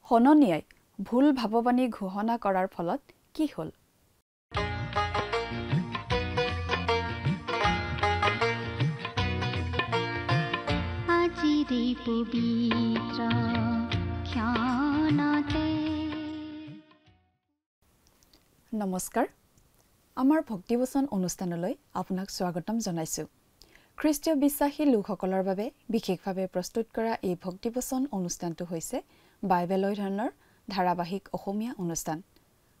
হননিয়াই ভুল ভাৱবাণী ঘোষণা কৰাৰ ফলত কি হ'ল? নমস্কাৰ, আমাৰ ভক্তিবচন অনুষ্ঠানলৈ আপোনাক স্বাগতম জনাইছোঁ। খ্ৰীষ্টীয় বিশ্বাসী লোকসকলৰ বাবে বিশেষভাৱে প্ৰস্তুত কৰা এই ভক্তিবচন অনুষ্ঠানটো হৈছে বাইবেল অধ্যয়নৰ ধাৰাবাহিক অসমীয়া অনুষ্ঠান।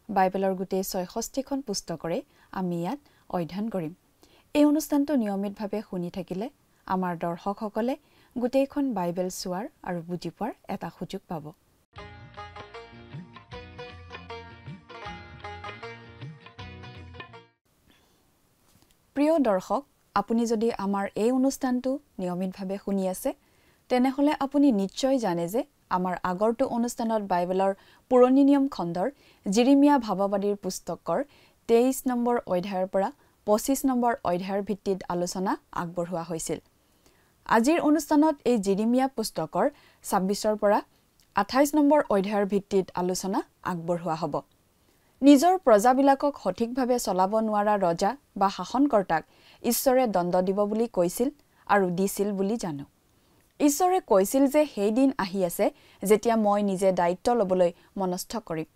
বাইবেলৰ গোটেই ৬৬খন পুস্তকৰে আমি ইয়াত অধ্যয়ন কৰিম। এই অনুষ্ঠানটো নিয়মিতভাৱে শুনি থাকিলে আমাৰ দৰ্শকসকলে গোটেইখন বাইবেল চোৱাৰ আৰু বুজি পোৱাৰ এটা সুযোগ পাব। প্ৰিয় দৰ্শক, আপুনি যদি আমাৰ এই অনুষ্ঠানটো নিয়মিতভাৱে শুনি আছে তেনেহ'লে আপুনি নিশ্চয় জানে যে আমাৰ আগৰটো অনুষ্ঠানত বাইবেলৰ পুৰণি নিয়ম খণ্ডৰ জিৰিমিয়া ভাৱবাদীৰ পুস্তকৰ ২৩ নম্বৰ অধ্যায়ৰ পৰা ২৫ নম্বৰ অধ্যায়ৰ ভিত্তিত আলোচনা আগবঢ়োৱা হৈছিল। আজিৰ অনুষ্ঠানত এই জিৰিমিয়া পুস্তকৰ ২৬ৰ পৰা ২৮ নম্বৰ অধ্যায়ৰ ভিত্তিত আলোচনা আগবঢ়োৱা হ'ব। নিজৰ প্ৰজাবিলাকক সঠিকভাৱে চলাব নোৱাৰা ৰজা বা শাসনকৰ্তাক ঈশ্বৰে দণ্ড দিব বুলি কৈছিল আৰু দিছিল বুলি জানো। ঈশ্বৰে কৈছিল যে সেই দিন আহি আছে যেতিয়া মই নিজে দায়িত্ব ল'বলৈ মনস্থ কৰিম।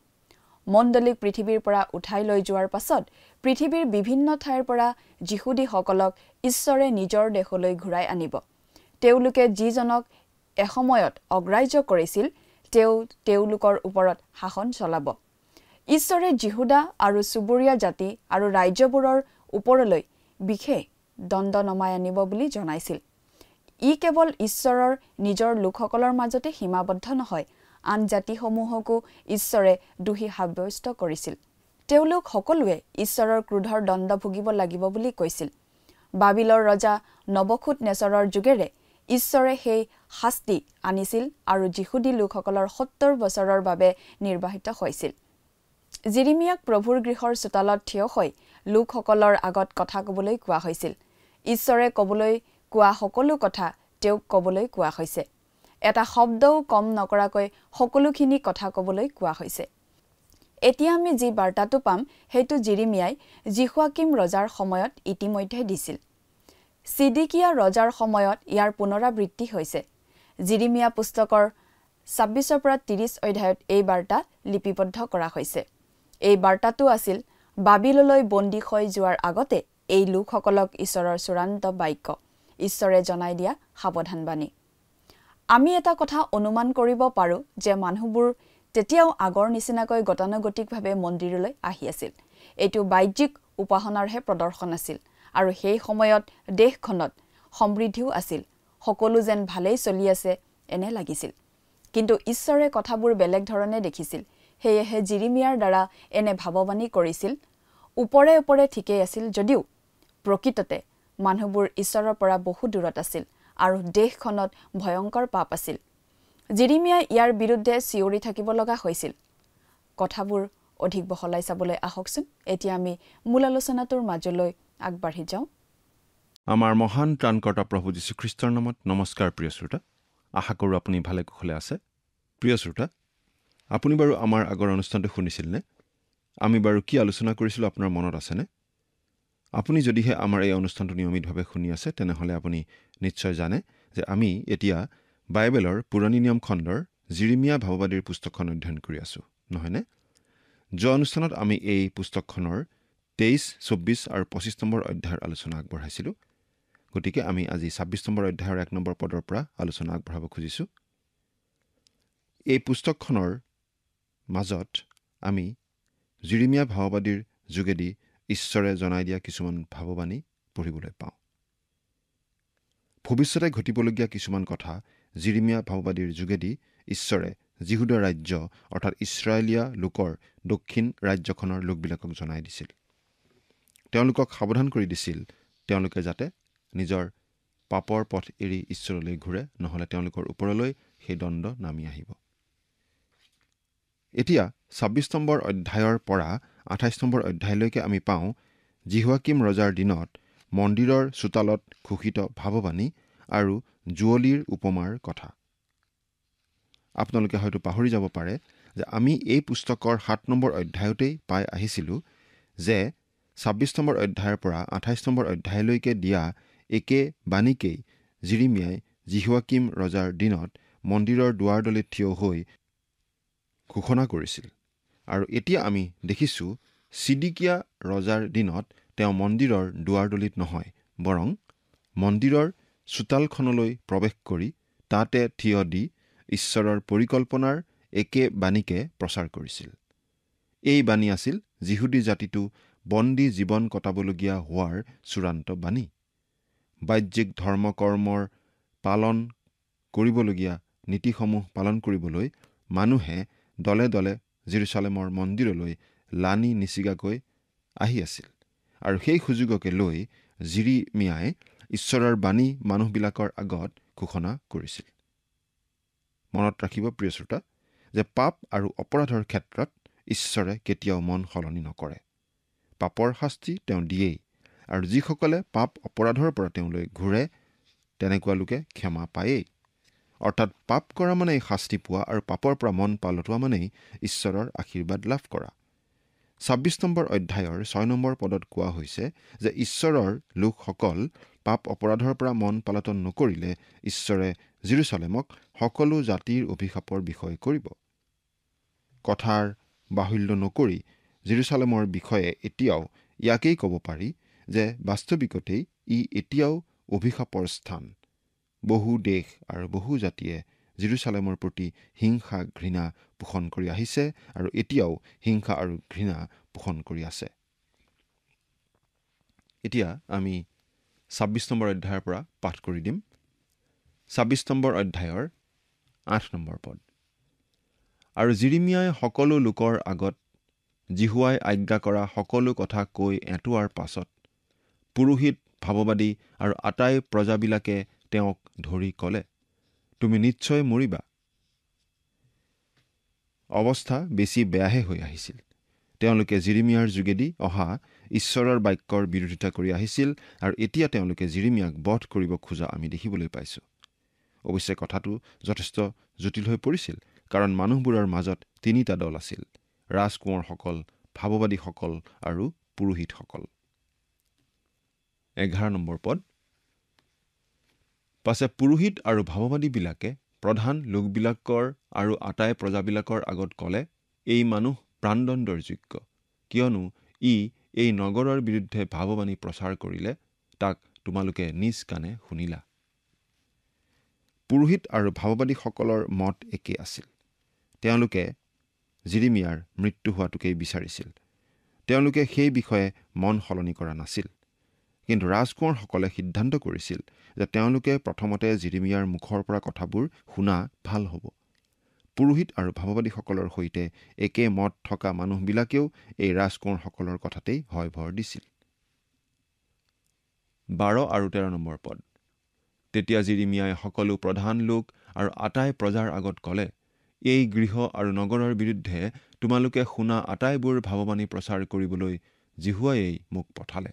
মণ্ডলীক পৃথিৱীৰ পৰা উঠাই লৈ যোৱাৰ পাছত পৃথিৱীৰ বিভিন্ন ঠাইৰ পৰা যিহুদীসকলক ঈশ্বৰে নিজৰ দেশলৈ ঘূৰাই আনিব। তেওঁলোকে যিজনক এসময়ত অগ্ৰাহ্য কৰিছিল তেওঁলোকৰ ওপৰত শাসন চলাব। ঈশ্বৰে যিহুদা আৰু চুবুৰীয়া জাতি আৰু ৰাজ্যবোৰৰ ওপৰলৈ বিশেষ দণ্ড নমাই আনিব বুলি জনাইছিল। ই কেৱল ঈশ্বৰৰ নিজৰ লোকসকলৰ মাজতে সীমাবদ্ধ নহয়, আন জাতিসমূহকো ঈশ্বৰে দোষী সাব্যস্ত কৰিছিল। তেওঁলোক সকলোৱে ঈশ্বৰৰ ক্ৰোধৰ দণ্ড ভুগিব লাগিব বুলি কৈছিল। বাবিলৰ ৰজা নবুখুদনেছৰৰ যুগেৰে ঈশ্বৰে সেই শাস্তি আনিছিল আৰু যিহুদী লোকসকলৰ ৭০ বছৰৰ বাবে নিৰ্বাহিত হৈছিল। জিৰিমিয়াক প্ৰভুৰ গৃহৰ চোতালত থিয় হৈ লোকসকলৰ আগত কথা ক'বলৈ কোৱা হৈছিল। ঈশ্বৰে ক'বলৈ কোৱা সকলো কথা তেওঁক ক'বলৈ কোৱা হৈছে। এটা শব্দও কম নকৰাকৈ সকলোখিনি কথা ক'বলৈ কোৱা হৈছে। এতিয়া আমি যি বাৰ্তাটো পাম সেইটো জিৰিমিয়াই জিহুৱাকিম ৰজাৰ সময়ত ইতিমধ্যে দিছিল। ছিদিকিয়া ৰজাৰ সময়ত ইয়াৰ পুনৰাবৃত্তি হৈছে। জিৰিমিয়া পুস্তকৰ ২৬ৰ পৰা ৩০ অধ্যায়ত এই বাৰ্তা লিপিবদ্ধ কৰা হৈছে। এই বাৰ্তাটো আছিল বাবিললৈ বন্দী হৈ যোৱাৰ আগতে এই লোকসকলক ঈশ্বৰৰ চূড়ান্ত বাক্য, ঈশ্বৰে জনাই দিয়া সাৱধানবাণী। আমি এটা কথা অনুমান কৰিব পাৰোঁ যে মানুহবোৰ তেতিয়াও আগৰ নিচিনাকৈ গতানুগতিকভাৱে মন্দিৰলৈ আহি আছিল। এইটো বাহ্যিক উপাসনাৰহে প্ৰদৰ্শন আছিল আৰু সেই সময়ত দেশখনত সমৃদ্ধিও আছিল। সকলো যেন ভালেই চলি আছে এনে লাগিছিল। কিন্তু ঈশ্বৰে কথাবোৰ বেলেগ ধৰণে দেখিছিল। সেয়েহে জিৰিমিয়াৰ দ্বাৰা এনে ভাৱবাণী কৰিছিল, ওপৰে ওপৰে ঠিকেই আছিল যদিও প্ৰকৃততে মানুহবোৰ ঈশ্বৰৰ পৰা বহু দূৰত আছিল আৰু দেশখনত ভয়ংকৰ পাপ আছিল। জিৰিমিয়াই ইয়াৰ বিৰুদ্ধে চিঞৰি থাকিব লগা হৈছিল। কথাবোৰ অধিক বহলাই চাবলৈ আহকচোন। এতিয়া আমি মূল আলোচনাটোৰ মাজলৈ আগবাঢ়ি যাওঁ। আমাৰ মহান ত্ৰাণকৰ্তা প্ৰভু যীশুখ্ৰীষ্টৰ নামত নমস্কাৰ। প্ৰিয় শ্ৰোতা, আশা কৰোঁ আপুনি ভালে কুশলে আছে। প্ৰিয় শ্ৰোতা, আপুনি বাৰু আমাৰ আগৰ অনুষ্ঠানটো শুনিছিল নে? আমি বাৰু কি আলোচনা কৰিছিলোঁ আপোনাৰ মনত আছেনে? আপুনি যদিহে আমাৰ এই অনুষ্ঠানটো নিয়মিতভাৱে শুনি আছে তেনেহ'লে আপুনি নিশ্চয় জানে যে আমি এতিয়া বাইবেলৰ পুৰণি নিয়ম খণ্ডৰ জিৰিমিয়া ভাৱবাদীৰ পুস্তকখন অধ্যয়ন কৰি আছোঁ, নহয়নে? যোৱা অনুষ্ঠানত আমি এই পুস্তকখনৰ ২৩, ২৪ আৰু ২৫ নম্বৰ অধ্যায়ৰ আলোচনা আগবঢ়াইছিলোঁ। গতিকে আমি আজি ২৬ নম্বৰ অধ্যায়ৰ ১ নম্বৰ পদৰ পৰা আলোচনা আগবঢ়াব খুজিছোঁ। এই পুস্তকখনৰ মাজত আমি জিৰিমিয়া ভাৱবাদীৰ যোগেদি ঈশ্বৰে জনাই দিয়া কিছুমান ভাৱবাণী পঢ়িবলৈ পাওঁ। ভৱিষ্যতে ঘটিবলগীয়া কিছুমান কথা জিৰিমিয়া ভাৱবাদীৰ যোগেদি ঈশ্বৰে যিহুদা ৰাজ্য অৰ্থাৎ ইছৰাইলীয়া লোকৰ দক্ষিণ ৰাজ্যখনৰ লোকবিলাকক জনাই দিছিল। তেওঁলোকক সাৱধান কৰি দিছিল তেওঁলোকে যাতে নিজৰ পাপৰ পথ এৰি ঈশ্বৰলৈ ঘূৰে, নহ'লে তেওঁলোকৰ ওপৰলৈ সেই দণ্ড নামি আহিব। এতিয়া ২৬ নম্বৰ অধ্যায়ৰ পৰা ২৮ নম্বৰ অধ্যায়লৈকে আমি পাওঁ জিহুৱাকিম ৰজাৰ দিনত মন্দিৰৰ চোতালত ঘোষিত ভাৱবাণী আৰু জুৱলীৰ উপমাৰ কথা। আপোনালোকে হয়তো পাহৰি যাব পাৰে যে আমি এই পুস্তকৰ 7 নম্বৰ অধ্যায়তেই পাই আহিছিলোঁ যে 26 নম্বৰ অধ্যায়ৰ পৰা 28 নম্বৰ অধ্যায়লৈকে দিয়া একে বাণীকেই জিৰিমিয়াই জিহুৱাকিম ৰজাৰ দিনত মন্দিৰৰ দুৱাৰদলিত থিয় হৈ ঘোষণা কৰিছিল। আৰু এতিয়া আমি দেখিছোঁ ছিদিকিয়া ৰজাৰ দিনত তেওঁ মন্দিৰৰ দুৱাৰদলিত নহয়, বৰং মন্দিৰৰ চোতালখনলৈ প্ৰৱেশ কৰি তাতে থিয় দি ঈশ্বৰৰ পৰিকল্পনাৰ একে বাণীকে প্ৰচাৰ কৰিছিল। এই বাণী আছিল যিহুদী জাতিটো বন্দী জীৱন কটাবলগীয়া হোৱাৰ চূড়ান্ত বাণী। বাহ্যিক ধৰ্মকৰ্মৰ পালন কৰিবলগীয়া নীতিসমূহ পালন কৰিবলৈ মানুহে দলে দলে জেৰুচালেমৰ মন্দিৰলৈ লানি নিচিগাকৈ আহি আছিল। আৰু সেই সুযোগকে লৈ জিৰিমিয়াই ঈশ্বৰৰ বাণী মানুহবিলাকৰ আগত ঘোষণা কৰিছিল। মনত ৰাখিব প্ৰিয় শ্ৰোতা যে পাপ আৰু অপৰাধৰ ক্ষেত্ৰত ঈশ্বৰে কেতিয়াও মন সলনি নকৰে। পাপৰ শাস্তি তেওঁ দিয়েই, আৰু যিসকলে পাপ অপৰাধৰ পৰা তেওঁলৈ ঘূৰে তেনেকুৱা লোকে ক্ষমা পায়েই। অৰ্থাৎ পাপ কৰা মানেই শাস্তি পোৱা আৰু পাপৰ পৰা মন পালটোৱা মানেই ঈশ্বৰৰ আশীৰ্বাদ লাভ কৰা। 26 নম্বৰ অধ্যায়ৰ 6 নম্বৰ পদত কোৱা হৈছে যে ঈশ্বৰৰ লোকসকল পাপ অপৰাধৰ পৰা মন পালটন নকৰিলে ঈশ্বৰে জেৰুচালেমক সকলো জাতিৰ অভিশাপৰ বিষয় কৰিব। কথাৰ বাহুল্য নকৰি জেৰুচালেমৰ বিষয়ে এতিয়াও ইয়াকেই ক'ব পাৰি যে বাস্তৱিকতেই ই এতিয়াও অভিশাপৰ স্থান। বহু দেশ আৰু বহু জাতিয়ে জেৰুচালেমৰ প্ৰতি হিংসা ঘৃণা পোষণ কৰি আহিছে আৰু এতিয়াও হিংসা আৰু ঘৃণা পোষণ কৰি আছে। এতিয়া আমি 26 নম্বৰ অধ্যায়ৰ পৰা পাঠ কৰি দিম। 26 নম্বৰ অধ্যায়ৰ 8 নম্বৰ পদ। আৰু জিৰিমিয়াই সকলো লোকৰ আগত জিহুৱাই আজ্ঞা কৰা সকলো কথা কৈ এঁটোৱাৰ পাছত পুৰোহিত ভাৱবাদী আৰু আটাই প্ৰজাবিলাকে তেওঁক ধৰি ক'লে, তুমি নিশ্চয় মৰিবা। অৱস্থা বেছি বেয়াহে হৈ আহিছিল। তেওঁলোকে জিৰিমিয়াৰ যোগেদি অহা ঈশ্বৰৰ বাক্যৰ বিৰোধিতা কৰি আহিছিল আৰু এতিয়া তেওঁলোকে জিৰিমিয়াক বধ কৰিব খোজা আমি দেখিবলৈ পাইছোঁ। অৱশ্যে কথাটো যথেষ্ট জটিল হৈ পৰিছিল, কাৰণ মানুহবোৰৰ মাজত 3টা দল আছিল: ৰাজকোঁৱৰসকল, ভাৱবাদীসকল আৰু পুৰোহিতসকল। 11 নম্বৰ পদ। পাছে পুৰোহিত আৰু ভাৱবাদীবিলাকে প্ৰধান লোকবিলাকৰ আৰু আটাই প্ৰজাবিলাকৰ আগত ক'লে, এই মানুহ প্ৰাণদণ্ডৰ যোগ্য, কিয়নো ই এই নগৰৰ বিৰুদ্ধে ভাৱবাণী প্ৰচাৰ কৰিলে, তাক তোমালোকে নিজ কাণে শুনিলা। পুৰোহিত আৰু ভাৱবাদীসকলৰ মত একে আছিল। তেওঁলোকে জিৰিমিয়াৰ মৃত্যু হোৱাটোকেই বিচাৰিছিল। তেওঁলোকে সেই বিষয়ে মন সলনি কৰা নাছিল। কিন্তু ৰাজকোঁৱৰসকলে সিদ্ধান্ত কৰিছিল যে তেওঁলোকে প্ৰথমতে জিৰিমিয়াৰ মুখৰ পৰা কথাবোৰ শুনা ভাল হ'ব। পুৰোহিত আৰু ভাৱবাদীসকলৰ সৈতে একে মত থকা মানুহবিলাকেও এই ৰাজকোঁৱৰসকলৰ কথাতেই হয় ভৰ দিছিল। 12 আৰু 13 নম্বৰ পদ। তেতিয়া জিৰিমিয়াই সকলো প্ৰধান লোক আৰু আটাই প্ৰজাৰ আগত ক'লে, এই গৃহ আৰু নগৰৰ বিৰুদ্ধে তোমালোকে শুনা আটাইবোৰ ভাৱবাণী প্ৰচাৰ কৰিবলৈ জিহুৱাই মোক পঠালে।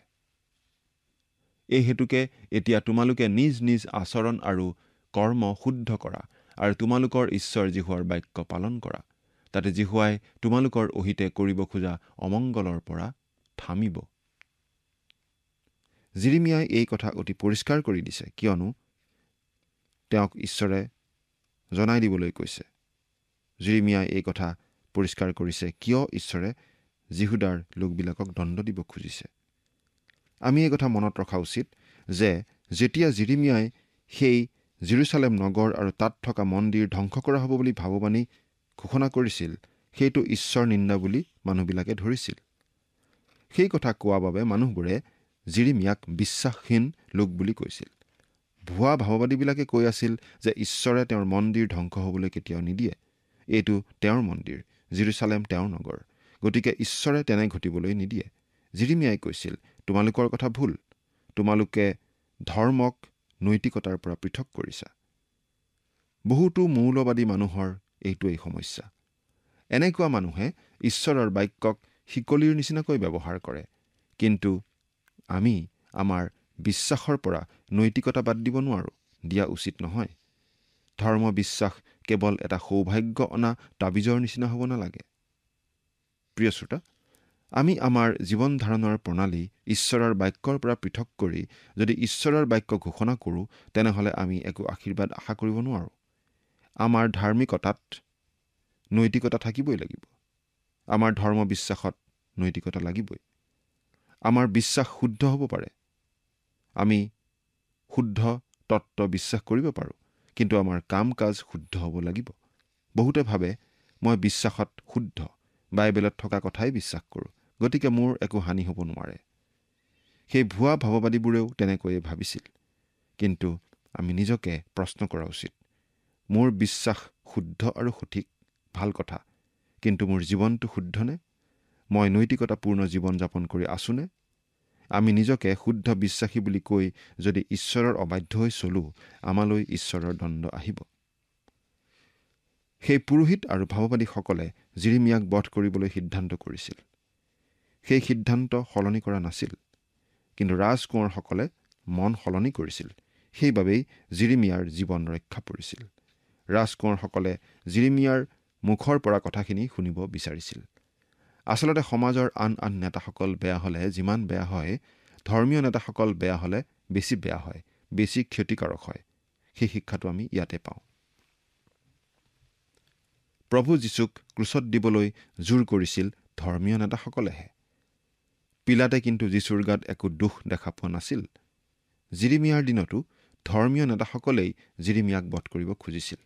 এই হেতুকে এতিয়া তোমালোকে নিজ নিজ আচৰণ আৰু কৰ্ম শুদ্ধ কৰা আৰু তোমালোকৰ ঈশ্বৰ জিহুৱাৰ বাক্য পালন কৰা, তাতে জিহুৱাই তোমালোকৰ অহিতে কৰিব খোজা অমংগলৰ পৰা থামিব। জিৰিমিয়াই এই কথা অতি পৰিষ্কাৰ কৰি দিছে, কিয়নো তেওঁক ঈশ্বৰে জনাই দিবলৈ কৈছে। জিৰিমিয়াই এই কথা পৰিষ্কাৰ কৰিছে কিয় ঈশ্বৰে জিহুদাৰ লোকবিলাকক দণ্ড দিব খুজিছে। আমি এই কথা মনত ৰখা উচিত যে যেতিয়া জিৰিমিয়াই সেই জেৰুচালেম নগৰ আৰু তাত থকা মন্দিৰ ধ্বংস কৰা হ'ব বুলি ভাৱবাণী ঘোষণা কৰিছিল, সেইটো ঈশ্বৰ নিন্দা বুলি মানুহবিলাকে ধৰিছিল। সেই কথা কোৱা বাবে মানুহবোৰে জিৰিমিয়াক বিশ্বাসহীন লোক বুলি কৈছিল। ভুৱা ভাৱবাদীবিলাকে কৈ আছিল যে ঈশ্বৰে তেওঁৰ মন্দিৰ ধ্বংস হ'বলৈ কেতিয়াও নিদিয়ে। এইটো তেওঁৰ মন্দিৰ, জেৰুচালেম তেওঁৰ নগৰ, গতিকে ঈশ্বৰে তেনে ঘটিবলৈ নিদিয়ে। জিৰিমিয়াই কৈছিল, তোমালোকৰ কথা ভুল, তোমালোকে ধৰ্মক নৈতিকতাৰ পৰা পৃথক কৰিছা। বহুতো মৌলবাদী মানুহৰ এইটোৱেই সমস্যা। এনেকুৱা মানুহে ঈশ্বৰৰ বাক্যক শিকলিৰ নিচিনাকৈ ব্যৱহাৰ কৰে, কিন্তু আমি আমাৰ বিশ্বাসৰ পৰা নৈতিকতা বাদ দিব নোৱাৰোঁ, দিয়া উচিত নহয়। ধৰ্ম বিশ্বাস কেৱল এটা সৌভাগ্য অনা তাবিজৰ নিচিনা হ'ব নালাগে। প্ৰিয় শ্ৰোতা, আমি আমাৰ জীৱন ধাৰণৰ প্ৰণালী ঈশ্বৰৰ বাক্যৰ পৰা পৃথক কৰি যদি ঈশ্বৰৰ বাক্য ঘোষণা কৰোঁ, তেনেহ'লে আমি একো আশীৰ্বাদ আশা কৰিব নোৱাৰোঁ। আমাৰ ধাৰ্মিকতাত নৈতিকতা থাকিবই লাগিব। আমাৰ ধৰ্ম বিশ্বাসত নৈতিকতা লাগিবই। আমাৰ বিশ্বাস শুদ্ধ হ'ব পাৰে। আমি শুদ্ধ তত্ত্ব বিশ্বাস কৰিব পাৰোঁ, কিন্তু আমাৰ কাম কাজ শুদ্ধ হ'ব লাগিব। বহুতে ভাবে মই বিশ্বাসত শুদ্ধ, বাইবেলত থকা কথাই বিশ্বাস কৰোঁ, গতিকে মোৰ একো হানি হ'ব নোৱাৰে। সেই ভুৱা ভাৱবাদীবোৰেও তেনেকৈয়ে ভাবিছিল। কিন্তু আমি নিজকে প্ৰশ্ন কৰা উচিত, মোৰ বিশ্বাস শুদ্ধ আৰু সঠিক, ভাল কথা, কিন্তু মোৰ জীৱনটো শুদ্ধনে? মই নৈতিকতাপূৰ্ণ জীৱন যাপন কৰি আছোনে? আমি নিজকে শুদ্ধ বিশ্বাসী বুলি কৈ যদি ঈশ্বৰৰ অবাধ্য হৈ চলোঁ, আমালৈ ঈশ্বৰৰ দণ্ড আহিব। সেই পুৰোহিত আৰু ভাৱবাদীসকলে জিৰিমিয়াক বধ কৰিবলৈ সিদ্ধান্ত কৰিছিল। সেই সিদ্ধান্ত সলনি কৰা নাছিল, কিন্তু ৰাজকোঁৱৰসকলে মন সলনি কৰিছিল। সেইবাবেই জিৰিমিয়াৰ জীৱন ৰক্ষা পৰিছিল। ৰাজকোঁৱৰসকলে জিৰিমিয়াৰ মুখৰ পৰা কথাখিনি শুনিব বিচাৰিছিল। আচলতে সমাজৰ আন আন নেতাসকল বেয়া হ'লে যিমান বেয়া হয়, ধৰ্মীয় নেতাসকল বেয়া হ'লে বেছি বেয়া হয়, বেছি ক্ষতিকাৰক হয়। সেই শিক্ষাটো আমি ইয়াতে পাওঁ। প্ৰভু যীশুক ক্ৰুচত দিবলৈ জোৰ কৰিছিল ধৰ্মীয় নেতাসকলেহে। পিলাতে কিন্তু যীশুৰ গাত একো দোষ দেখা পোৱা নাছিল। জিৰিমিয়াৰ দিনতো ধৰ্মীয় নেতাসকলেই জিৰিমিয়াক বধ কৰিব খুজিছিল।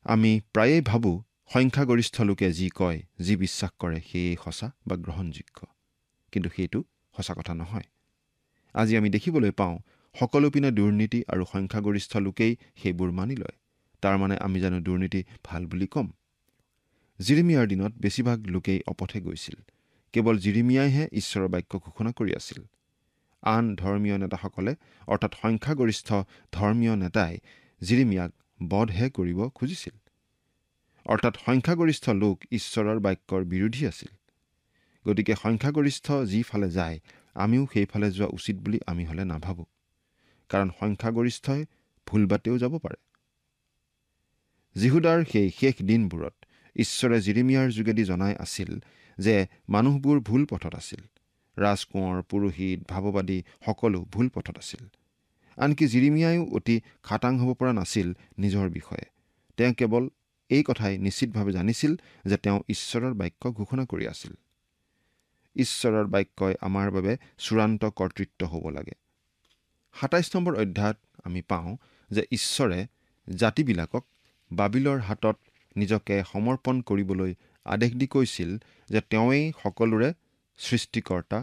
আমি প্ৰায়েই ভাবোঁ সংখ্যাগৰিষ্ঠ লোকে যি কয়, যি বিশ্বাস কৰে সেয়েই সঁচা বা গ্ৰহণযোগ্য, কিন্তু সেইটো সঁচা কথা নহয়। আজি আমি দেখিবলৈ পাওঁ সকলোপিনে দুৰ্নীতি আৰু সংখ্যাগৰিষ্ঠ লোকেই সেইবোৰ মানি লয়। তাৰ মানে আমি জানো দুৰ্নীতি ভাল বুলি ক'ম? জিৰিমিয়াৰ দিনত বেছিভাগ লোকেই অপথে গৈছিল। কেৱল জিৰিমিয়াইহে ঈশ্বৰৰ বাক্য ঘোষণা কৰি আছিল। আন ধৰ্মীয় নেতাসকলে, অৰ্থাৎ সংখ্যাগৰিষ্ঠ ধৰ্মীয় নেতাই জিৰিমিয়াক বধহে কৰিব খুজিছিল। অৰ্থাৎ সংখ্যাগৰিষ্ঠ লোক ঈশ্বৰৰ বাক্যৰ বিৰোধী আছিল। গতিকে সংখ্যাগৰিষ্ঠ যিফালে যায়, আমিও সেইফালে যোৱা উচিত বুলি আমি হ'লে নাভাবোঁ। কাৰণ সংখ্যাগৰিষ্ঠই ভুল বাটেও যাব পাৰে। যিহুদাৰ সেই শেষ দিনবোৰত ঈশ্বৰে জিৰিমিয়াৰ যোগেদি জনাই আছিল যে মানুহবোৰ ভুল পথত আছিল। ৰাজকোঁৱৰ, পুৰোহিত, ভাৱবাদী সকলো ভুল পথত আছিল। আনকি জিৰিমিয়াইও অতি খাটাং হ'ব পৰা নাছিল নিজৰ বিষয়ে। তেওঁ কেৱল এই কথাই নিশ্চিতভাৱে জানিছিল যে তেওঁ ঈশ্বৰৰ বাক্য ঘোষণা কৰি আছিল। ঈশ্বৰৰ বাক্যই আমাৰ বাবে চূড়ান্ত কৰ্তৃত্ব হ'ব লাগে। ২৭ নম্বৰ অধ্যায়ত আমি পাওঁ যে ঈশ্বৰে জাতিবিলাকক বাবিলৰ হাতত নিজকে সমৰ্পণ কৰিবলৈ আদেশ দি কৈছিল যে তেওঁৱেই সকলোৰে সৃষ্টিকৰ্তা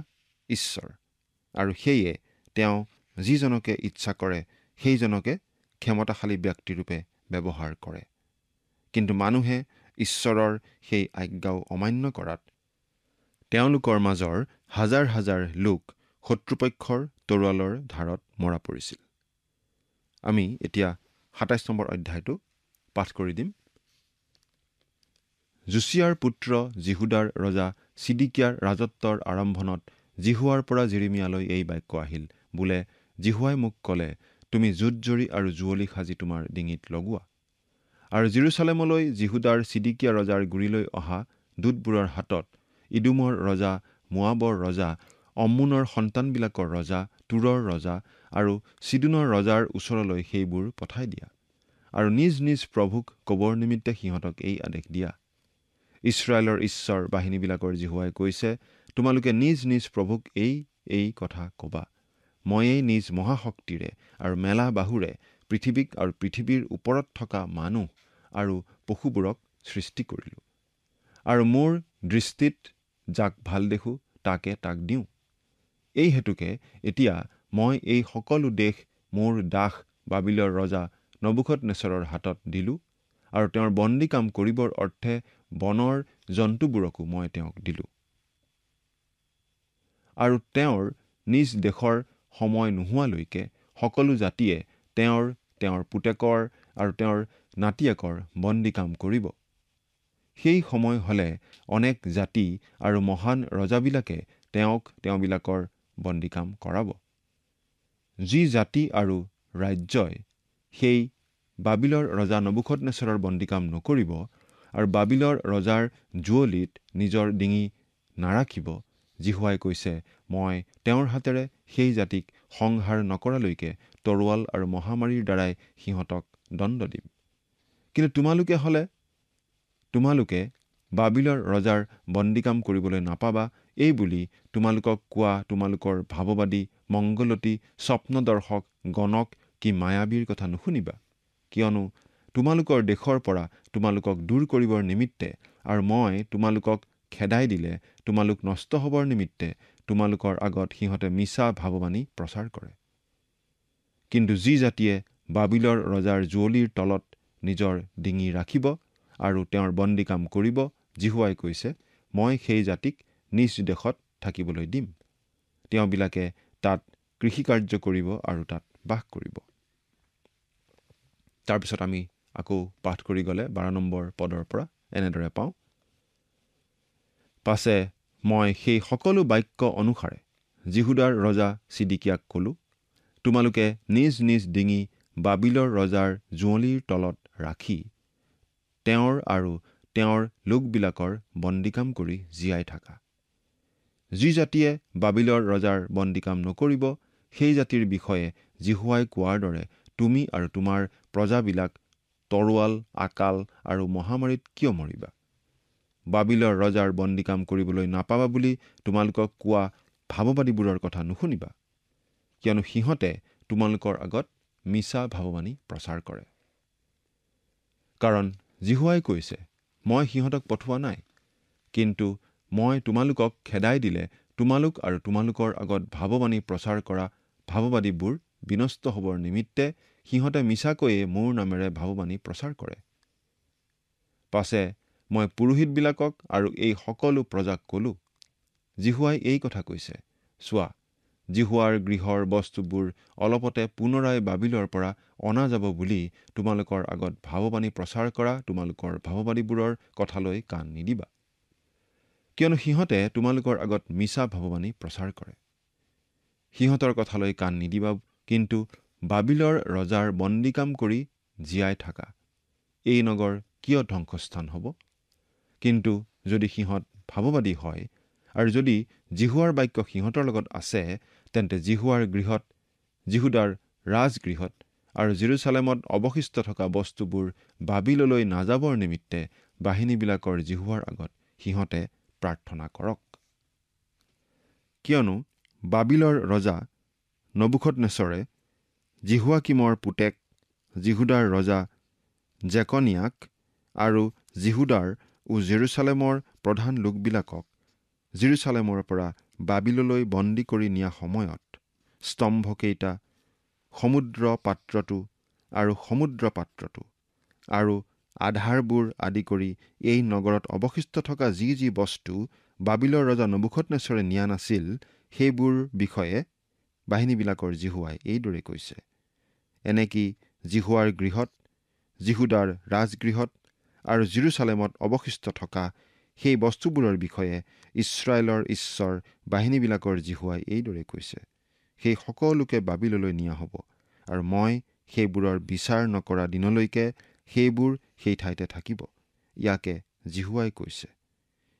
ঈশ্বৰ, আৰু সেয়ে তেওঁ যিজনকে ইচ্ছা কৰে সেইজনকে ক্ষমতাশালী ব্যক্তিৰূপে ব্যৱহাৰ কৰে। কিন্তু মানুহে ঈশ্বৰৰ সেই আজ্ঞাও অমান্য কৰাত তেওঁলোকৰ মাজৰ হাজাৰ হাজাৰ লোক শত্ৰুপক্ষৰ তৰোৱালৰ ধাৰত মৰা পৰিছিল। আমি এতিয়া ২৭ নম্বৰ অধ্যায়টো পাঠ কৰি দিম। যোছিয়াৰ পুত্ৰ জিহুদাৰ ৰজা ছিদিকিয়াৰ ৰাজত্বৰ আৰম্ভণত জিহুৱাৰ পৰা জিৰিমিয়ালৈ এই বাক্য আহিল, বোলে জিহুৱাই মোক ক'লে, তুমি জোঁট জৰী আৰু যুঁৱলি সাজি তোমাৰ ডিঙিত লগোৱা। আৰু জেৰুচালেমলৈ জিহুদাৰ ছিদিকিয়া ৰজাৰ গুৰিলৈ অহা দূতবোৰৰ হাতত ইদুমৰ ৰজা, মোৱাবৰ ৰজা, অম্মোনৰ সন্তানবিলাকৰ ৰজা, তুৰৰ ৰজা আৰু চিদোনৰ ৰজাৰ ওচৰলৈ সেইবোৰ পঠাই দিয়া, আৰু নিজ নিজ প্ৰভুক ক'বৰ নিমিত্তে সিহঁতক এই আদেশ দিয়া, ইছৰাইলৰ ঈশ্বৰ বাহিনীবিলাকৰ জিহুৱাই কৈছে, তোমালোকে নিজ নিজ প্ৰভুক এই কথা ক'বা, ময়েই নিজ মহাশক্তিৰে আৰু মেলা বাহুৰে পৃথিৱীক আৰু পৃথিৱীৰ ওপৰত থকা মানুহ আৰু পশুবোৰক সৃষ্টি কৰিলোঁ, আৰু মোৰ দৃষ্টিত যাক ভাল দেখোঁ তাকে তাক দিওঁ। এই হেতুকে এতিয়া মই এই সকলো দেশ মোৰ দাস বাবিলৰ ৰজা নবুকদনেছৰৰ হাতত দিলোঁ, আৰু তেওঁৰ বন্দী কাম কৰিবৰ অৰ্থে বনৰ জন্তুবোৰকো মই তেওঁক দিলোঁ। আৰু তেওঁৰ নিজ দেশৰ সময় নোহোৱালৈকে সকলো জাতিয়ে তেওঁৰ পুতেকৰ আৰু তেওঁৰ নাতিয়েকৰ বন্দী কাম কৰিব। সেই সময় হ'লে অনেক জাতি আৰু মহান ৰজাবিলাকে তেওঁবিলাকৰ বন্দী কাম কৰাব। যি জাতি আৰু ৰাজ্যই সেই বাবিলৰ ৰজা নবুখদনেছৰৰ বন্দীকাম নকৰিব আৰু বাবিলৰ ৰজাৰ জুৱলিত নিজৰ ডিঙি নাৰাখিব, জিহুৱাই কৈছে, মই তেওঁৰ হাতেৰে সেই জাতিক সংহাৰ নকৰালৈকে তৰোৱাল আৰু মহামাৰীৰ দ্বাৰাই সিহঁতক দণ্ড দিম। কিন্তু তোমালোকে বাবিলৰ ৰজাৰ বন্দীকাম কৰিবলৈ নাপাবা, এই বুলি তোমালোকক কোৱা তোমালোকৰ ভাৱবাদী, মংগলতী, স্বপ্নদৰ্শক, গণক কি মায়াবীৰ কথা নুশুনিবা? কিয়নো তোমালোকৰ দেশৰ পৰা তোমালোকক দূৰ কৰিবৰ নিমিত্তে আৰু মই তোমালোকক খেদাই দিলে তোমালোক নষ্ট হ'বৰ নিমিত্তে তোমালোকৰ আগত সিহঁতে মিছা ভাৱবাণী প্ৰচাৰ কৰে। কিন্তু যি জাতিয়ে বাবিলৰ ৰজাৰ জুৱলিৰ তলত নিজৰ ডিঙি ৰাখিব আৰু তেওঁৰ বন্দীকাম কৰিব, জিহুৱাই কৈছে, মই সেই জাতিক নিজ দেশত থাকিবলৈ দিম। তেওঁবিলাকে তাত কৃষিকাৰ্য কৰিব আৰু তাত বাস কৰিব। তাৰপিছত আমি আকৌ পাঠ কৰি গ'লে 12 নম্বৰ পদৰ পৰা এনেদৰে পাওঁ, পাছে মই সেই সকলো বাক্য অনুসাৰে জিহুদাৰ ৰজা ছিদিকিয়াক ক'লো, তোমালোকে নিজ নিজ ডিঙি বাবিলৰ ৰজাৰ জুৱলিৰ তলত ৰাখি তেওঁৰ আৰু তেওঁৰ লোকবিলাকৰ বন্দীকাম কৰি জীয়াই থাকা। যি জাতিয়ে বাবিলৰ ৰজাৰ বন্দীকাম নকৰিব, সেই জাতিৰ বিষয়ে জিহুৱাই কোৱাৰ দৰে তুমি আৰু তোমাৰ প্ৰজাবিলাক তৰোৱাল, আকাল আৰু মহামাৰীত কিয় মৰিবা? বাবিলৰ ৰজাৰ বন্দীকাম কৰিবলৈ নাপাবা বুলি তোমালোকক কোৱা ভাৱবাদীবোৰৰ কথা নুশুনিবা, কিয়নো সিহঁতে তোমালোকৰ আগত মিছা ভাৱবাণী প্ৰচাৰ কৰে। কাৰণ জিহুৱাই কৈছে, মই সিহঁতক পঠোৱা নাই, কিন্তু মই তোমালোকক খেদাই দিলে তোমালোক আৰু তোমালোকৰ আগত ভাৱবাণী প্ৰচাৰ কৰা ভাৱবাদীবোৰ বিনষ্ট হ'বৰ নিমিত্তে সিহঁতে মিছাকৈয়ে মোৰ নামেৰে ভাৱবাণী প্ৰচাৰ কৰে। পাছে মই পুৰোহিতবিলাকক আৰু এই সকলো প্ৰজাক ক'লো, জিহুৱাই এই কথা কৈছে, চোৱা, জিহুৱাৰ গৃহৰ বস্তুবোৰ অলপতে পুনৰাই বাবিলৰ পৰা অনা যাব বুলি তোমালোকৰ আগত ভাৱবাণী প্ৰচাৰ কৰা তোমালোকৰ ভাৱবাদীবোৰৰ কথালৈ কাণ নিদিবা, কিয়নো সিহঁতে তোমালোকৰ আগত মিছা ভাৱবাণী প্ৰচাৰ কৰে। সিহঁতৰ কথালৈ কাণ নিদিবা, কিন্তু বাবিলৰ ৰজাৰ বন্দীকাম কৰি জীয়াই থাকা। এই নগৰ কিয় ধ্বংসস্থান হ'ব? কিন্তু যদি সিহঁত ভাৱবাদী হয় আৰু যদি জিহুৱাৰ বাক্য সিহঁতৰ লগত আছে, তেন্তে জিহুৱাৰ গৃহত, জিহুদাৰ ৰাজগৃহত আৰু জেৰুচালেমত অৱশিষ্ট থকা বস্তুবোৰ বাবিললৈ নাযাবৰ নিমিত্তে বাহিনীবিলাকৰ জিহুৱাৰ আগত সিহঁতে প্ৰাৰ্থনা কৰক। কিয়নো বাবিলৰ ৰজা নবুখদনেছৰে জিহুৱাকিমৰ পুতেক জিহুদাৰ ৰজা জেকনিয়াক আৰু জিহুদাৰ ও জেৰুচালেমৰ প্ৰধান লোকবিলাকক জেৰুচালেমৰ পৰা বাবিললৈ বন্দী কৰি নিয়া সময়ত স্তম্ভকেইটা, সমুদ্ৰ পাত্ৰটো আৰু সমুদ্ৰ পাত্ৰটো আৰু আধাৰবোৰ আদি কৰি এই নগৰত অৱশিষ্ট থকা যি যি বস্তু বাবিলৰ ৰজা নবুখদনেছৰে নিয়া নাছিল, সেইবোৰ বিষয়ে বাহিনীবিলাকৰ জিহুৱাই এইদৰে কৈছে, এনেকি জিহুৱাৰ গৃহত, জিহুদাৰ ৰাজগৃহত আৰু জেৰুচালেমত অৱশিষ্ট থকা সেই বস্তুবোৰৰ বিষয়ে ইছৰাইলৰ ঈশ্বৰ বাহিনীবিলাকৰ জিহুৱাই এইদৰে কৈছে, সেই সকলোকে বাবিললৈ নিয়া হ'ব আৰু মই সেইবোৰৰ বিচাৰ নকৰা দিনলৈকে সেইবোৰ সেই ঠাইতে থাকিব। ইয়াকে জিহুৱাই কৈছে।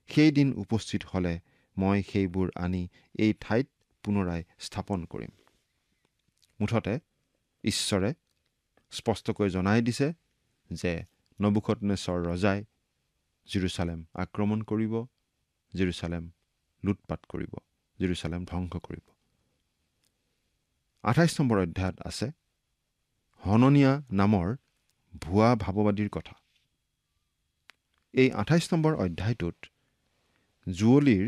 সেই দিন উপস্থিত হ'লে মই সেইবোৰ আনি এই ঠাইত পুনৰাই স্থাপন কৰিম। মুঠতে ঈশ্বৰে স্পষ্টকৈ জনাই দিছে যে নবুখদনেছৰ ৰজাই জেৰুচালেম আক্ৰমণ কৰিব, জেৰুচালেম লুটপাত কৰিব, জেৰুচালেম ধ্বংস কৰিব। 28 নম্বৰ অধ্যায়ত আছে হননিয়া নামৰ ভুৱা ভাৱবাদীৰ কথা। এই 28 নম্বৰ অধ্যায়টোত জুৱলিৰ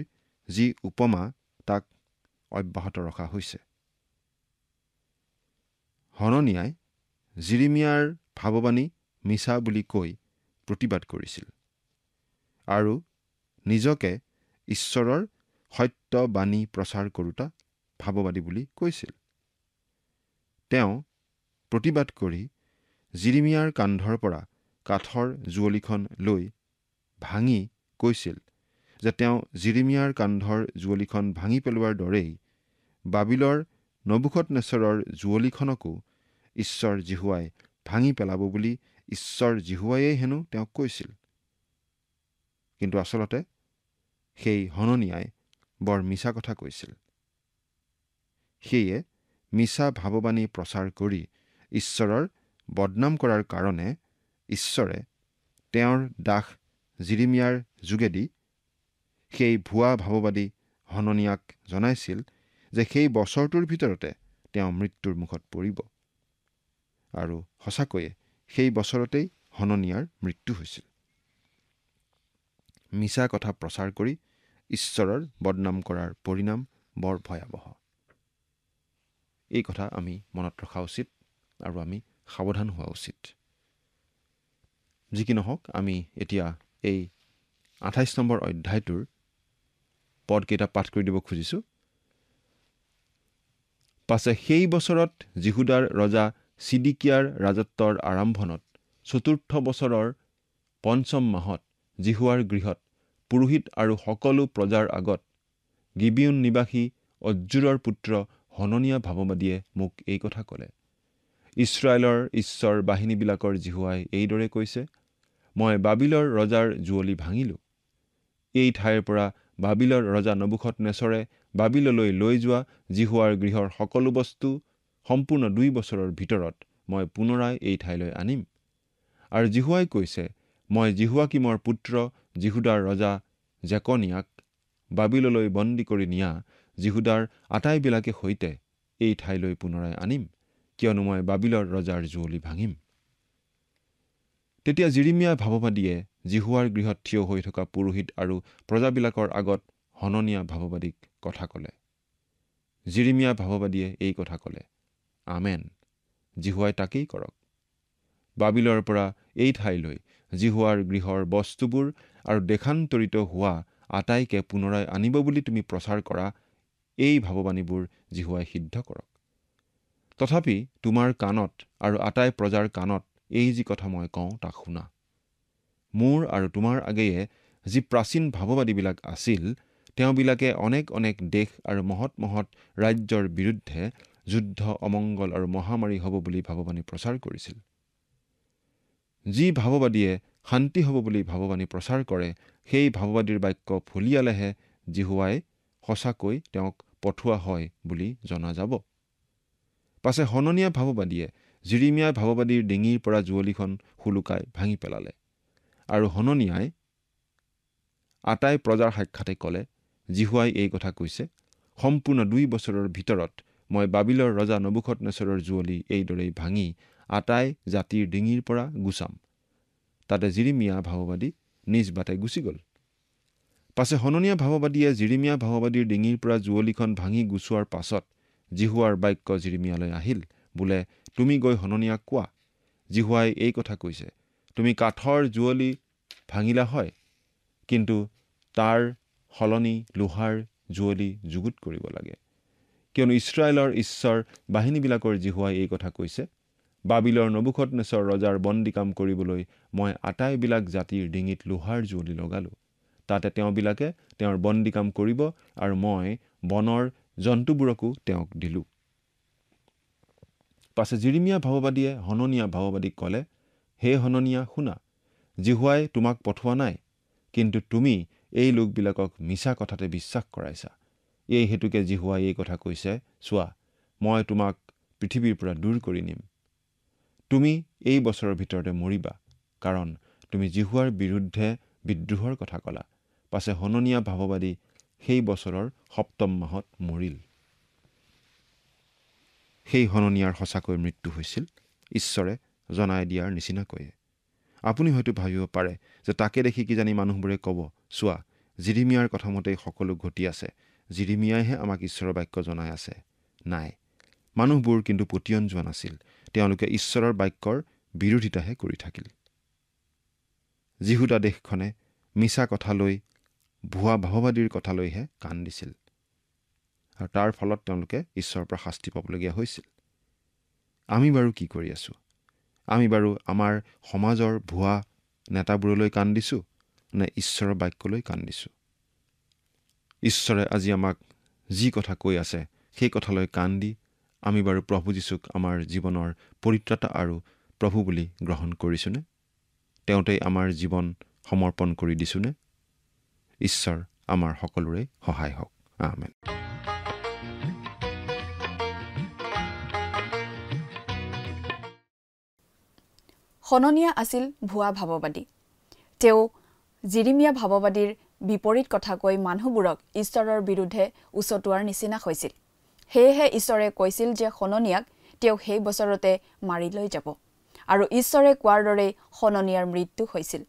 যি উপমা তাক অব্যাহত ৰখা হৈছে। হননিয়াই জিৰিমিয়াৰ ভাৱবাণী মিছা বুলি কৈ প্ৰতিবাদ কৰিছিল আৰু নিজকে ঈশ্বৰৰ সত্য বাণী প্ৰচাৰ কৰোতা ভাৱবাদী বুলি কৈছিল। তেওঁ প্ৰতিবাদ কৰি জিৰিমিয়াৰ কান্ধৰ পৰা কাঠৰ জুৱলিখন লৈ ভাঙি কৈছিল যে তেওঁ জিৰিমিয়াৰ কান্ধৰ জুৱলিখন ভাঙি পেলোৱাৰ দৰেই বাবিলৰ নবুখদনেছৰৰ জুৱলিখনকো ঈশ্বৰ জিহুৱাই ভাঙি পেলাব বুলি ঈশ্বৰ জিহুৱাইয়ে হেনো তেওঁক কৈছিল। কিন্তু আচলতে সেই হননিয়াই বৰ মিছা কথা কৈছিল। সেয়ে মিছা ভাৱবাণী প্ৰচাৰ কৰি ঈশ্বৰৰ বদনাম কৰাৰ কাৰণে ঈশ্বৰে তেওঁৰ দাস জিৰিমিয়াৰ যোগেদি সেই ভুৱা ভাৱবাদী হননিয়াক জনাইছিল যে সেই বছৰটোৰ ভিতৰতে তেওঁ মৃত্যুৰ মুখত পৰিব। আৰু সঁচাকৈয়ে সেই বছৰতেই হননিয়াৰ মৃত্যু হৈছিল। মিছা কথা প্ৰচাৰ কৰি ঈশ্বৰৰ বদনাম কৰাৰ পৰিণাম বৰ ভয়াৱহ। এই কথা আমি মনত ৰখা উচিত আৰু আমি সাৱধান হোৱা উচিত। যি কি নহওক, আমি এতিয়া এই 28 নম্বৰ অধ্যায়টোৰ পদকেইটা পাঠ কৰি দিব খুজিছোঁ। পাছে সেই বছৰত জিহুদাৰ ৰজা ছিদিকিয়াৰ ৰাজত্বৰ আৰম্ভণত ৪ৰ্থ বছৰৰ ৫ম মাহত জিহুৱাৰ গৃহত পুৰোহিত আৰু সকলো প্ৰজাৰ আগত গিবিয়ন নিবাসী অজ্জুৰৰ পুত্ৰ হননিয়া ভাৱবাদীয়ে মোক এই কথা ক'লে, ইছৰাইলৰ ঈশ্বৰ বাহিনীবিলাকৰ জিহুৱাই এইদৰে কৈছে, মই বাবিলৰ ৰজাৰ জুৱলি ভাঙিলোঁ। এই ঠাইৰ পৰা বাবিলৰ ৰজা নবুখদনেছৰে বাবিললৈ লৈ যোৱা জিহুৱাৰ গৃহৰ সকলো বস্তু সম্পূৰ্ণ 2 বছৰৰ ভিতৰত মই পুনৰাই এই ঠাইলৈ আনিম। আৰু জিহুৱাই কৈছে, মই জিহুৱাকিমৰ পুত্ৰ জিহুদাৰ ৰজা জেকনিয়াক বাবিললৈ বন্দী কৰি নিয়া জিহুদাৰ আটাইবিলাকে সৈতে এই ঠাইলৈ পুনৰাই আনিম, কিয়নো মই বাবিলৰ ৰজাৰ জুৱলি ভাঙিম। তেতিয়া জিৰিমিয়া ভাৱবাদীয়ে জিহুৱাৰ গৃহত থিয় হৈ থকা পুৰোহিত আৰু প্ৰজাবিলাকৰ আগত হননিয়া ভাৱবাদীক কথা ক'লে। জিৰিমিয়া ভাৱবাদীয়ে এই কথা ক'লে, আমেন, জিহুৱাই তাকেই কৰক। বাবিলৰ পৰা এই ঠাইলৈ জিহুৱাৰ গৃহৰ বস্তুবোৰ আৰু দেশান্তৰিত হোৱা আটাইকে পুনৰাই আনিব বুলি তুমি প্ৰচাৰ কৰা এই ভাৱবাণীবোৰ জিহুৱাই সিদ্ধ কৰক। তথাপি তোমাৰ কাণত আৰু আটাই প্ৰজাৰ কাণত এই যি কথা মই কওঁ তাক শুনা। মোৰ আৰু তোমাৰ আগেয়ে যি প্ৰাচীন ভাৱবাদীবিলাক আছিল, তেওঁবিলাকে অনেক অনেক দেশ আৰু মহৎ মহৎ ৰাজ্যৰ বিৰুদ্ধে যুদ্ধ, অমংগল আৰু মহামাৰী হ'ব বুলি ভাৱবাণী প্ৰচাৰ কৰিছিল। যি ভাৱবাদীয়ে শান্তি হ'ব বুলি ভাৱবাণী প্ৰচাৰ কৰে, সেই ভাৱবাদীৰ বাক্য ফলিয়ালেহে জিহুৱাই সঁচাকৈ তেওঁক পঠোৱা হয় বুলি জনা যাব। পাছে হননিয়া ভাৱবাদীয়ে জিৰিমিয়া ভাৱবাদীৰ ডিঙিৰ পৰা জুৱলিখন শুলুকাই ভাঙি পেলালে। আৰু হননিয়াই আটাই প্ৰজাৰ সাক্ষাতে ক'লে, জিহুৱাই এই কথা কৈছে, সম্পূৰ্ণ 2 বছৰৰ ভিতৰত মই বাবিলৰ ৰজা নবুখদনেছৰৰ জুৱলি এইদৰেই ভাঙি আটাই জাতিৰ ডিঙিৰ পৰা গুচাম। তাতে জিৰিমিয়া ভাৱবাদী নিজ বাটে গুচি গ'ল। পাছে হননিয়া ভাৱবাদীয়ে জিৰিমিয়া ভাৱবাদীৰ ডিঙিৰ পৰা জুৱলিখন ভাঙি গুচোৱাৰ পাছত জিহুৱাৰ বাক্য জিৰিমিয়ালৈ আহিল, বোলে তুমি গৈ হননিয়াক কোৱা, জিহুৱাই এই কথা কৈছে, তুমি কাঠৰ জুৱলি ভাঙিলা হয়, কিন্তু তাৰ সলনি লোহাৰ জুৱলি যুগুত কৰিব লাগে। কিয়নো ইছৰাইলৰ ঈশ্বৰ বাহিনীবিলাকৰ জিহুৱাই এই কথা কৈছে, বাবিলৰ নবুখদনেছৰ ৰজাৰ বন্দীকাম কৰিবলৈ মই আটাইবিলাক জাতিৰ ডিঙিত লোহাৰ জুৱলি লগালোঁ। তাতে তেওঁবিলাকে তেওঁৰ বন্দীকাম কৰিব আৰু মই বনৰ জন্তুবোৰকো তেওঁক দিলোঁ। পাছে জিৰিমিয়া ভাৱবাদীয়ে হননিয়া ভাৱবাদীক ক'লে, হে হননিয়া শুনা, জিহুৱাই তোমাক পঠোৱা নাই, কিন্তু তুমি এই লোকবিলাকক মিছা কথাতে বিশ্বাস কৰাইছা। এই হেতুকে জিহুৱাই এই কথা কৈছে, চোৱা, মই তোমাক পৃথিৱীৰ পৰা দূৰ কৰি নিম। তুমি এই বছৰৰ ভিতৰতে মৰিবা, কাৰণ তুমি জিহুৱাৰ বিৰুদ্ধে বিদ্ৰোহৰ কথা ক'লা। পাছে হননিয়া ভাৱবাদী সেই বছৰৰ 7ম মাহত মৰিল। সেই হননিয়াৰ সঁচাকৈ মৃত্যু হৈছিল, ঈশ্বৰে জনাই দিয়াৰ নিচিনাকৈয়ে। আপুনি হয়তো ভাবিব পাৰে যে তাকে দেখি কিজানি মানুহবোৰে ক'ব, চোৱা, জিৰিমিয়াৰ কথামতেই সকলো ঘটি আছে, জিৰিমিয়াইহে আমাক ঈশ্বৰৰ বাক্য জনাই আছে। নাই, মানুহবোৰ কিন্তু পতিয়ন যোৱা নাছিল, তেওঁলোকে ঈশ্বৰৰ বাক্যৰ বিৰোধিতাহে কৰি থাকিল। জিহুদা দেশখনে মিছা কথালৈ, ভুৱা ভাৱবাদীৰ কথালৈহে কাণ দিছিল, আৰু তাৰ ফলত তেওঁলোকে ঈশ্বৰৰ পৰা শাস্তি পাবলগীয়া হৈছিল। আমি বাৰু কি কৰি আছোঁ? আমি বাৰু আমাৰ সমাজৰ ভুৱা নেতাবোৰলৈ কাণ দিছোঁ নে ঈশ্বৰৰ বাক্যলৈ কাণ দিছোঁ? ঈশ্বৰে আজি আমাক যি কথা কৈ আছে সেই কথালৈ কাণ দি আমি বাৰু প্ৰভু যীশুক আমাৰ জীৱনৰ পৰিত্ৰাতা আৰু প্ৰভু বুলি গ্ৰহণ কৰিছোনে? তেওঁতেই আমাৰ জীৱন সমৰ্পণ কৰি দিছোনে? ঈশ্বৰ আমাৰ সকলোৰে সহায় হওক। আমেন। হননীয়া আছিল ভুৱা ভাৱবাদী। তেওঁ জিৰিমিয়া ভাৱবাদীৰ বিপৰীত কথা কৈ মানুহবোৰক ঈশ্বৰৰ বিৰুদ্ধে উচটোৱাৰ নিচিনা হৈছিল। সেয়েহে ঈশ্বৰে কৈছিল যে হননীয়াক তেওঁ সেই বছৰতে মাৰি লৈ যাব, আৰু ঈশ্বৰে কোৱাৰ দৰেই হননীয়াৰ মৃত্যু হৈছিল।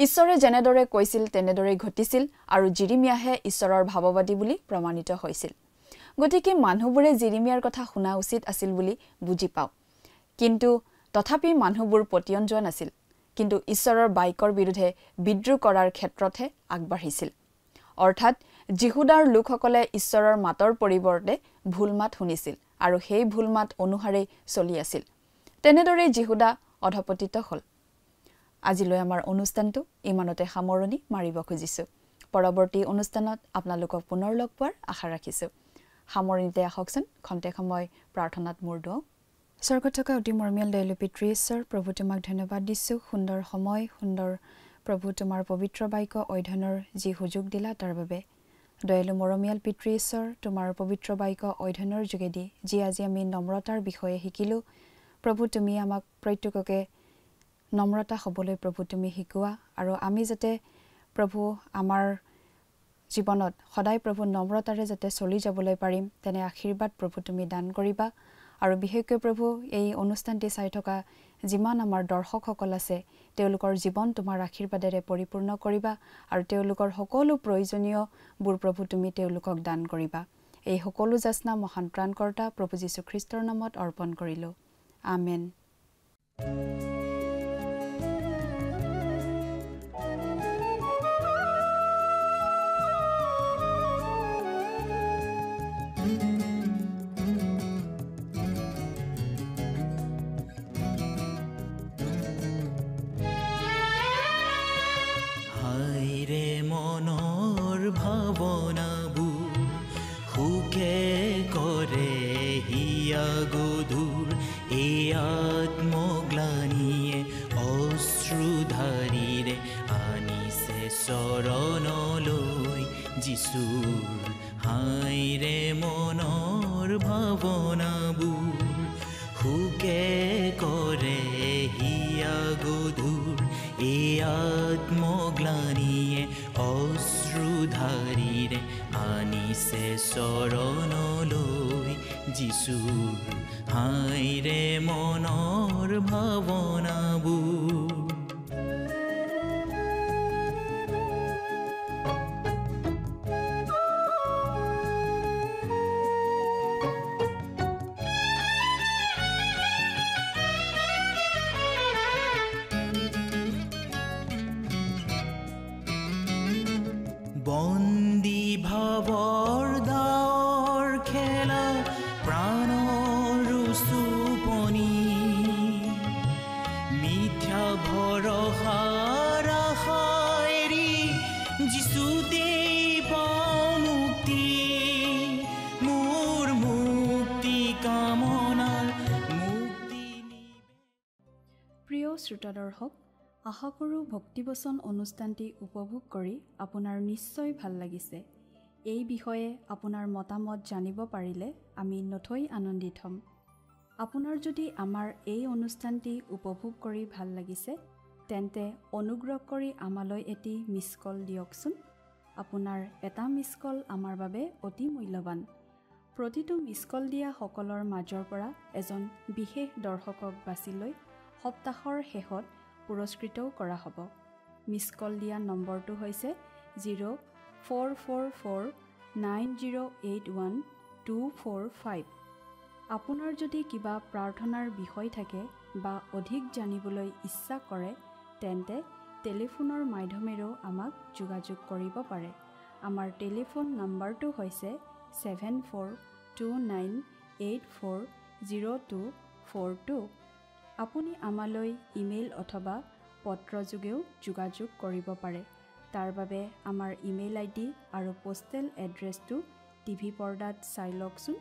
ঈশ্বৰে যেনেদৰে কৈছিল তেনেদৰেই ঘটিছিল, আৰু জিৰিমিয়াহে ঈশ্বৰৰ ভাৱবাদী বুলি প্ৰমাণিত হৈছিল। গতিকে মানুহবোৰে জিৰিমিয়াৰ কথা শুনা উচিত আছিল বুলি বুজি পাওঁ। কিন্তু তথাপি মানুহবোৰ পতিয়ন যোৱা নাছিল, কিন্তু ঈশ্বৰৰ বাক্যৰ বিৰুদ্ধে বিদ্ৰোহ কৰাৰ ক্ষেত্ৰতহে আগবাঢ়িছিল। অৰ্থাৎ যিহুদাৰ লোকসকলে ঈশ্বৰৰ মাতৰ পৰিৱৰ্তে ভুল মাত শুনিছিল, আৰু সেই ভুল মাত অনুসাৰেই চলি আছিল। তেনেদৰেই যিহুদা অধপতিত হ'ল। আজিলৈ আমাৰ অনুষ্ঠানটো ইমানতে সামৰণি মাৰিব খুজিছোঁ। পৰৱৰ্তী অনুষ্ঠানত আপোনালোকক পুনৰ লগ পোৱাৰ আশা ৰাখিছোঁ। সামৰণিতে আহকচোন খন্তেক সময় প্ৰাৰ্থনাত মূৰ দুৱাওঁ। স্বৰ্গত থকা অতি মৰমীয়াল দয়ালু পিতৃ ঈশ্বৰ, প্ৰভু তোমাক ধন্যবাদ দিছোঁ। সুন্দৰ সময়, সুন্দৰ প্ৰভু তোমাৰ পবিত্ৰ বাক্য অধ্যয়নৰ যি সুযোগ দিলা তাৰ বাবে। দয়ালু মৰমীয়াল পিতৃ ঈশ্বৰ, তোমাৰ পবিত্ৰ বাক্য অধ্যয়নৰ যোগেদি যি আজি আমি নম্ৰতাৰ বিষয়ে শিকিলোঁ, প্ৰভু তুমি আমাক প্ৰত্যেককে নম্ৰতা হ'বলৈ প্ৰভু তুমি শিকোৱা, আৰু আমি যাতে প্ৰভু আমাৰ জীৱনত সদায় প্ৰভু নম্ৰতাৰে যাতে চলি যাবলৈ পাৰিম, তেনে আশীৰ্বাদ প্ৰভু তুমি দান কৰিবা। আৰু বিশেষকৈ প্ৰভু এই অনুষ্ঠানটি চাই থকা যিমান আমাৰ দৰ্শকসকল আছে, তেওঁলোকৰ জীৱন তোমাৰ আশীৰ্বাদেৰে পৰিপূৰ্ণ কৰিবা, আৰু তেওঁলোকৰ সকলো প্ৰয়োজনীয়বোৰ প্ৰভু তুমি তেওঁলোকক দান কৰিবা। এই সকলো যাচনা মহান ত্ৰাণকৰ্তা প্ৰভু যীশু খ্ৰীষ্টৰ নামত অৰ্পণ কৰিলোঁ। আমেন। আত্মগ্লানিয়ে অশ্ৰুধাৰীৰে আনিছে চৰণলৈ যিচুৰ। হাইৰে মনৰ ভাৱনাবোৰ সুকে কৰে হিয়া গধুৰ, এই আত্মগ্লানিয়ে অশ্ৰুধাৰীৰে আনিছে চৰণলৈ যিচুৰ। হাইৰে মনৰ ভাৱনাবোৰ। বন্দী ভাৱৰ দাৱৰ খেলা প্ৰাণৰ চুপনি, মিথ্যা ভৰসাৰ আশাইৰি যিচুতে পাওঁ মুক্তি, মোৰ মুক্তি কামনাৰ মুক্তি। প্ৰিয় শ্ৰোতা দৰ্শক, আশা কৰোঁ ভক্তিবচন অনুষ্ঠানটি উপভোগ কৰি আপোনাৰ নিশ্চয় ভাল লাগিছে। এই বিষয়ে আপোনাৰ মতামত জানিব পাৰিলে আমি নথৈ আনন্দিত হ'ম। আপোনাৰ যদি আমাৰ এই অনুষ্ঠানটি উপভোগ কৰি ভাল লাগিছে, তেন্তে অনুগ্ৰহ কৰি আমালৈ এটি মিছ কল দিয়কচোন। আপোনাৰ এটা মিছ কল আমাৰ বাবে অতি মূল্যৱান। প্ৰতিটো মিছ কল দিয়া সকলৰ মাজৰ পৰা এজন বিশেষ দৰ্শকক বাছি লৈ সপ্তাহৰ শেষত পুৰস্কৃতও কৰা হ'ব। মিছ কল দিয়া নম্বৰটো হৈছে 0444908125। আপোনাৰ যদি কিবা প্ৰাৰ্থনাৰ বিষয় থাকে বা অধিক জানিবলৈ ইচ্ছা কৰে, তেন্তে টেলিফোনৰ মাধ্যমেৰেও আমাক যোগাযোগ কৰিব পাৰে। আমাৰ টেলিফোন নম্বৰটো হৈছে 7429840242। আপুনি আমালৈ ইমেইল অথবা পত্ৰযোগেও যোগাযোগ কৰিব পাৰে। তাৰ বাবে আমাৰ ইমেইল ID আৰু পোষ্টেল এড্ৰেছটো টিভি পৰ্দাত চাই লওকচোন।